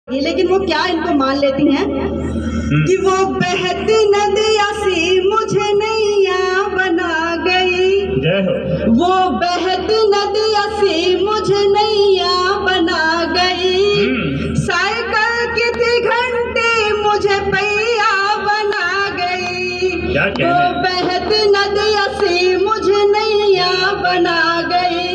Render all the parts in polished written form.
लेकिन वो क्या इनको मान लेती हैं कि वो बहती नदिया सी मुझे नैया बना गई। वो बहती नदिया सी मुझे नैया बना गई। साइकिल की थी घंटे मुझे पहिया बना गई। वो बहती नदिया सी मुझे नैया बना गई।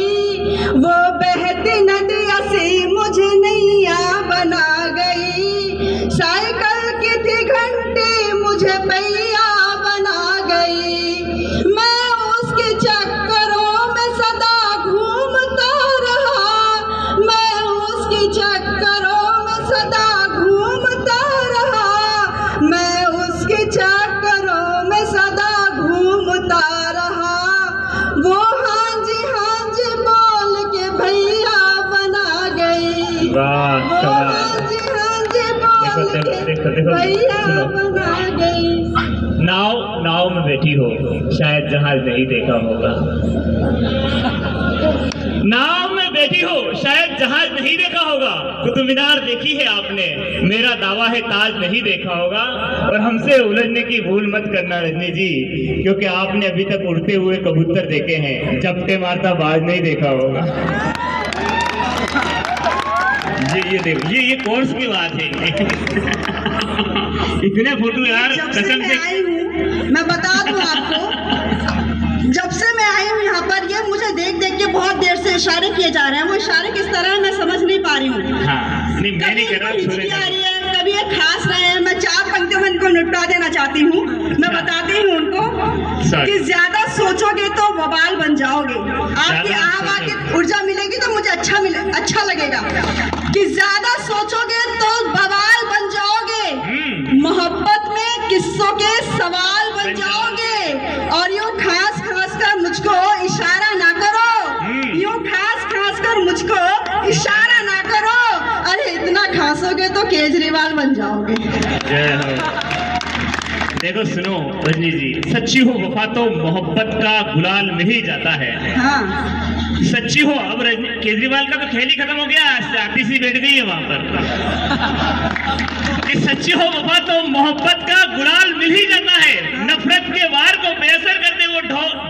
वो बहती नदिया सी मुझे नैया बना गई। साइकिल की थी घंटे मुझे पहिया बना गई। मैं उसके चक्करों में सदा घूमता रहा। मैं उसके चक्करों में सदा घूमता रहा। मैं उसके चक्करों में सदा घूमता रहा। वो हाँ जी बोल के भैया बना गई। वो हाँ जी बोल के भैया बना गई। नाव में बैठी हो, शायद जहाज नहीं देखा होगा। नाव में बैठी हो, शायद जहाज नहीं देखा होगा। कुतुब मीनार देखी है आपने, मेरा दावा है ताज नहीं देखा होगा। और हमसे उलझने की भूल मत करना रजनी जी, क्योंकि आपने अभी तक उड़ते हुए कबूतर देखे हैं, चपटे मारता बाज नहीं देखा होगा। ये देखो, ये कोर्स की बात है। इतने फोटो यार कसम से आई हूँ, मैं बता दूं आपको, जब से मैं आई हूँ यहाँ पर, ये मुझे देख के बहुत देर से इशारे किए जा रहे हैं। वो इशारे किस तरह है मैं समझ नहीं पा रही हूँ। हाँ, नहीं मैं नहीं कह रहा, आ रही है, कभी ये खास रहे हैं। मैं 4 पंक्तियों में इनको निपटा देना चाहती हूँ। मैं बताती हूँ उनको कि ज्यादा सोचोगे तो बवाल बन जाओगे। आपकी आवाज की ऊर्जा मिलेगी तो मुझे अच्छा लगेगा। कि ज्यादा सोचोगे तो बवाल बन जाओगे। मोहब्बत में किस्सों के सवाल बन जाओगे। और यूं खास कर मुझको इशारा ना करो। यूं खास कर मुझको इशारा ना करो। अरे इतना खासोगे तो केजरीवाल बन जाओगे। देखो सुनो रजनी जी, सच्ची हो वफा तो मोहब्बत का गुलाल मिल ही जाता है। हाँ सच्ची हो। अब केजरीवाल का तो खेल ही खत्म हो गया, आरटीसी बैठ गई है वहां पर। कि सच्ची हो वफा तो मोहब्बत का गुलाल मिल ही जाता है। नफरत के वार को बेअसर करते वो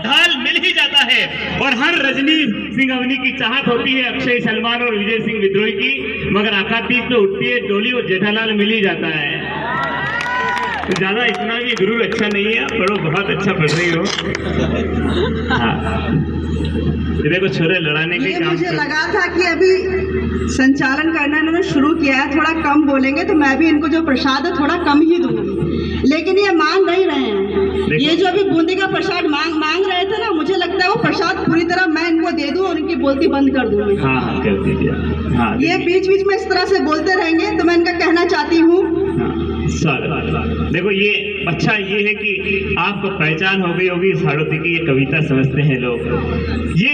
ढाल मिल ही जाता है। और हर रजनी सिंह अवनी की चाहत होती है अक्षय सलमान और विजय सिंह विद्रोही की, मगर आकाशदीप पे उठती है डोली और जेठालाल मिल ही जाता है। तो ज्यादा इतना भी गुरूर अच्छा नहीं है, पढ़ो, बहुत अच्छा पढ़ रही हो। हाँ देखो छोरे लड़ाने के काम। मुझे लगा था कि अभी संचालन करना इन्होंने शुरू किया है, थोड़ा कम बोलेंगे तो मैं भी इनको जो प्रसाद है थोड़ा कम ही दूंगी, लेकिन ये मान नहीं रहे हैं। ये जो अभी बूंदी का प्रसाद मांग रहे थे ना, मुझे लगता है वो प्रसाद पूरी तरह मैं इनको दे दूं और इनकी बोलती बंद कर दूंगी। हाँ कर दीजिए। हाँ ये बीच में इस तरह से बोलते रहेंगे तो मैं इनका कहना चाहती हूँ। देखो ये अच्छा ये है कि आपको पहचान हो गई होगी साड़ोती की, ये कविता समझते हैं लोग। ये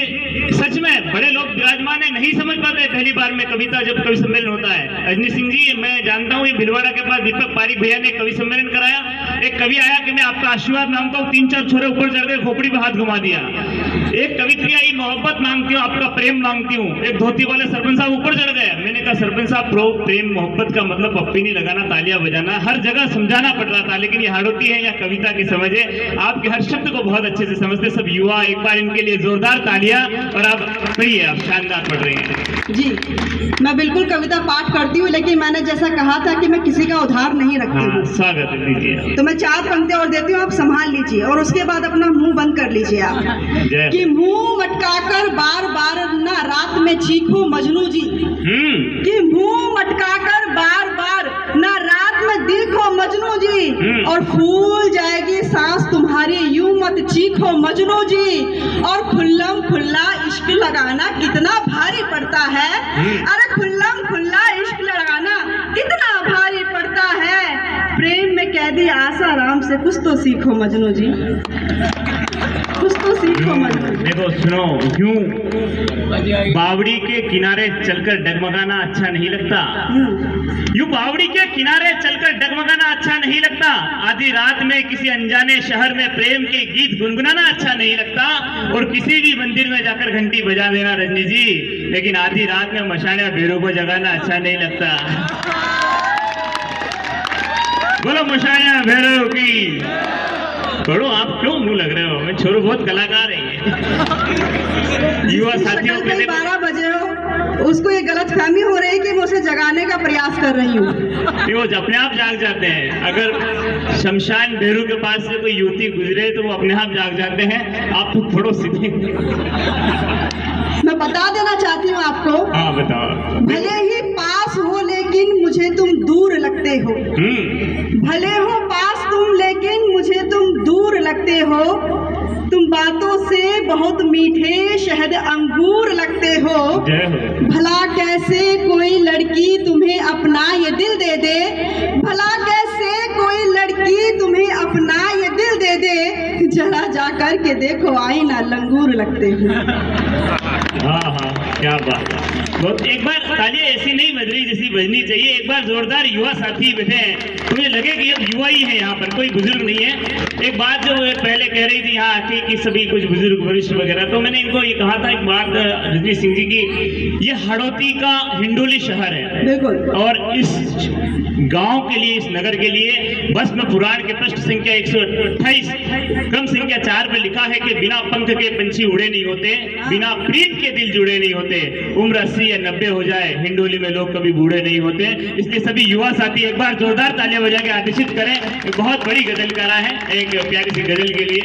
सच में बड़े लोग विराजमान है, नहीं समझ पाते पहली बार में कविता जब कवि सम्मेलन होता है। रजनी सिंह जी मैं जानता हूँ, ये भिलवाड़ा के पास दीपक पारिक भैया ने कवि सम्मेलन कराया। एक कवि आया कि मैं आपका आशीर्वाद मांगता हूँ, 3-4 छोरे ऊपर चढ़ गए, खोपड़ी पे हाथ घुमा दिया। एक कवित्री आई, मोहब्बत मांगती हूँ, आपका प्रेम मांगती हूँ। एक धोती वाले सरपंच साहब ऊपर चढ़ गए। मैंने कहा सरपंच साहब प्रेम मोहब्बत का मतलब पप्पी नहीं लगाना, तालियां बजाना, हर जगह समझाना पड़ रहा था। लेकिन ये हाड़ोती है या कविता की समझ है, आपके हर शब्द को बहुत अच्छे से समझते सब युवा। एक बार इनके लिए जोरदार तालियां। और आप सही है, आप शानदार पढ़ रही हैं जी। मैं बिल्कुल कविता पाठ करती हूँ, लेकिन मैंने जैसा कहा था कि मैं किसी का उधार नहीं रखती हूँ। स्वागत लीजिए। तो मैं 4 पंक्तियां और देती हूँ, आप संभाल लीजिए और उसके बाद अपना मुंह बंद कर लीजिए आप। कि मुंह मटकाकर बार बार ना रात में चीखो मजनू जी। कि मुंह मटकाकर बार बार ना रात में देखो मजनू जी। और फूल जाएगी सांस तुम्हारी यूं मत चीखो मजनू जी। और खुल्लम खुल्ला इश्क लगाना कितना भारी पड़ता है। अरे खुल्लम खुल्ला इश्क लगाना कितना भारी पड़ता है। प्रेम में कैदी आसाराम से कुछ तो सीखो मजनू जी, कुछ तो सीखो मजनू। देखो सुनो, यूं बावड़ी के किनारे चलकर डगमगाना अच्छा नहीं लगता। यूं बावड़ी के किनारे चलकर डगमगाना अच्छा नहीं लगता। आधी रात में किसी अनजाने शहर में प्रेम के गीत गुनगुनाना अच्छा नहीं लगता। और किसी भी मंदिर में जाकर घंटी बजा देना रजनी जी, लेकिन आधी रात में मशाने बेरों को जगाना अच्छा नहीं लगता। मशाया भैरव की। छोड़ो, आप क्यों मुंह लग रहे हो? मैं छोरो बहुत कलाकार है ये। युवा साथियों के लिए 12 बजे हो, उसको ये गलत फहमी हो रही है कि मैं उसे जगाने का प्रयास कर रही हूँ। वो अपने आप जाग जाते हैं। अगर शमशान भैरू के पास से कोई युवती गुजरे तो वो अपने आप जाग जाते हैं। आप तो थोड़ो सीधे। मैं बता देना चाहती हूँ आपको। हाँ बताओ। भले ही पास हो लेकिन मुझे तुम दूर लगते हो। भले हो पास तुम लेकिन मुझे तुम दूर लगते हो। तुम बातों से बहुत मीठे शहद अंगूर लगते हो। भला कैसे कोई लड़की तुम्हें अपना ये दिल दे दे। भला कैसे कोई लड़की तुम्हें अपना ये दिल दे दे। जरा जा कर के देखो आईना लंगूर लगते हो। हाँ हाँ, क्या बात है। बहुत एक बार तालियां ऐसी नहीं बज रही जैसी बजनी चाहिए। एक बार जोरदार युवा साथी बैठे हैं तो मुझे लगे कि अब युवा ही है यहाँ पर, कोई बुजुर्ग नहीं है। एक बात जो पहले कह रही थी यहाँ आके कि सभी कुछ बुजुर्ग वरिष्ठ वगैरह, तो मैंने इनको ये कहा था एक बात रजनी सिंह जी की, ये हड़ौती का हिंडोली शहर है बिल्कुल, और इस गांव के लिए, इस नगर के लिए भस्म पुराण के पृष्ठ संख्या 128 क्रम संख्या 4 पे लिखा है कि बिना पंख के पंछी उड़े नहीं होते, बिना प्रीत के दिल जुड़े नहीं होते, उम्र 80 या 90 हो जाए हिंडोली में लोग कभी बूढ़े नहीं होते। इसलिए सभी युवा साथी एक बार जोरदार तालियां बजा के आदेशित करें। बहुत बड़ी गजल करा है एक प्यारी सी गजल के लिए,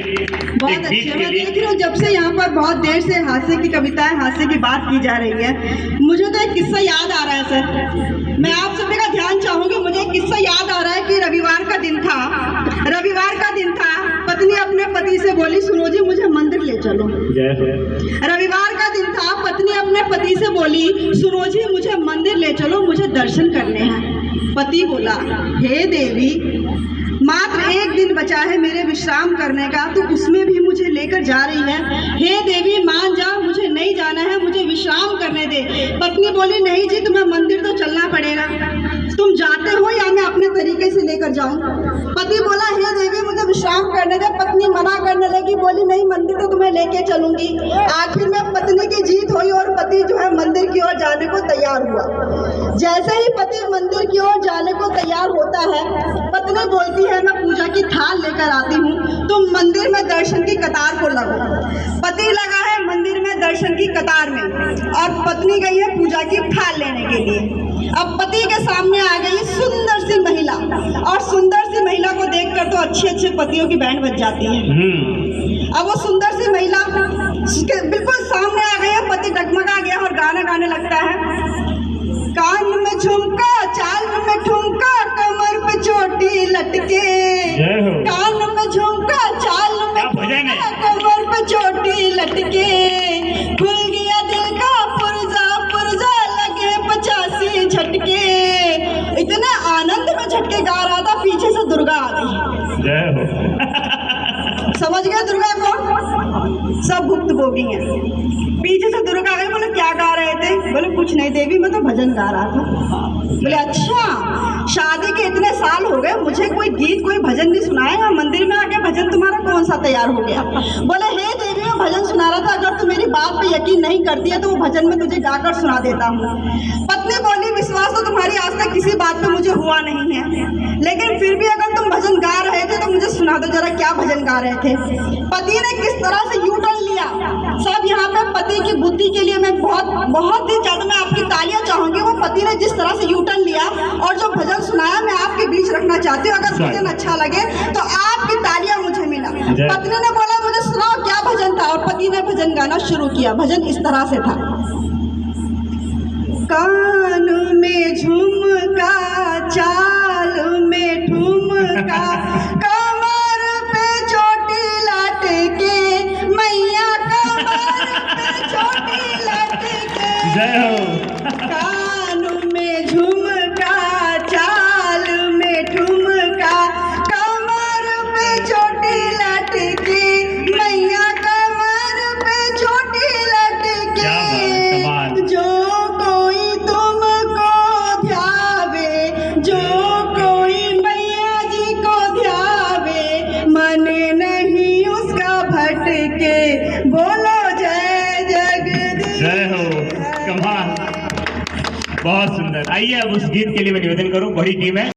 बहुत एक गीत अच्छे। के मैं लिए। देख रही हूँ जब से यहाँ पर बहुत देर से हास्य की कविताएं, हास्य की बात की जा रही है। मुझे तो एक किस्सा याद आ रहा है सर, मैं आप सभी का ध्यान चाहूंगी। मुझे एक किस्सा याद आ रहा है कि रविवार का दिन था, पत्नी अपने पति से बोली, सुनो जी मुझे मंदिर ले चलो। रविवार का दिन था, पत्नी अपने पति से बोली, सुनो जी मुझे मंदिर ले चलो, मुझे दर्शन करने हैं। पति बोला, हे देवी, मात्र एक दिन बचा है मेरे विश्राम करने का, तो उसमें भी मुझे लेकर जा रही है। हे देवी मान जा, मुझे नहीं जाना है, मुझे विश्राम करने दे। पत्नी बोली, नहीं जी तुम्हें मंदिर तो चलना पड़ेगा, तुम जाते हो या मैं अपने तरीके से लेकर जाऊं। पति बोला, हे देवी मुझे विश्राम करने दे। पत्नी मना करने लगी, बोली नहीं मंदिर तो तुम्हें लेके चलूंगी। आखिर में पत्नी की जीत हुई और पति जो है मंदिर की ओर जाने को तैयार हुआ। जैसे ही पति मंदिर की ओर जाने को तैयार होता है, पत्नी बोलती है, मैं पूजा की थाल लेकर आती हूँ, तुम मंदिर में दर्शन की कतार को लगो। पति लगा है मंदिर में दर्शन की कतार में और पत्नी गई है पूजा की थाल लेने के लिए। अब पति के सामने आ गई सुंदर सी महिला, और सुंदर सी महिला को देखकर तो अच्छे अच्छे पतियों की बैंड बज जाती है। अब वो सुंदर सी महिला बिल्कुल सामने आ गई है, पति डगमगा गया और गाना गाने लगता है, कान में झुमका चाल में ठुमका कमर पे चोटी लटके, कान में झुमका चाल में ठुमका कमर पे चोटी लटके, खुल गया दिल का पुर्जा पुर्जा लगे 85 झटके। इतने आनंद में झटके गा रहा था, पीछे से दुर्गा आ गई। समझ गया दुर्गा कौन? सब भुक्तभोगी हैं। पीछे से दुर्गा आ गई, बोले क्या गा रहे थे? बोले कुछ नहीं देवी, मैं तो भजन गा रहा था। बोले अच्छा, शादी के इतने साल हो गए, मुझे कोई गीत कोई भजन नहीं सुनाया, मंदिर में आके भजन तुम्हारा कौन सा तैयार हो गया? बोले हे देवी मैं भजन सुना रहा था, अगर तू मेरी बात पे यकीन नहीं करती है तो वो भजन में तुझे गाकर सुना देता हूँ। पत्नी बोली, विश्वास तो तुम्हारी आज तक किसी बात पे मुझे हुआ नहीं है, लेकिन फिर भी अगर तुम भजन गा रहे थे तो मुझे सुना दो जरा, क्या भजन गा रहे थे? पति ने किस तरह से यू टर्न लिया। सब यहाँ पे पति की बुद्धि के लिए मैं बहुत ही ज्यादा मैं आपकी तालियां चाहूंगी। वो पति ने जिस तरह से यू टर्न लिया और जो भजन सुनाया, मैं आपके बीच रखना चाहती हूँ। अगर भजन अच्छा लगे तो आपकी तालियां मुझे मिला। पत्नी ने बोला, मुझे सुनाओ क्या भजन था, और पति ने भजन गाना शुरू किया। भजन इस तरह से था, कान में झुमका चाल में ठुमका कमर पे चोटी लटके, मैया कमर पे चोटी लटके, कान में झुमका चाल में ठुमका कमर पे चोटी लटके, मैया कमर पे चोटी लटके, जो कोई तुमको ध्यावे, जो कोई मैया जी को ध्यावे, मन नहीं उसका भटके, बोलो जय जगदीश। जय हो, कमाल, बहुत सुंदर। आइए अब उस गीत के लिए मैं निवेदन करूं, बड़ी टीम है।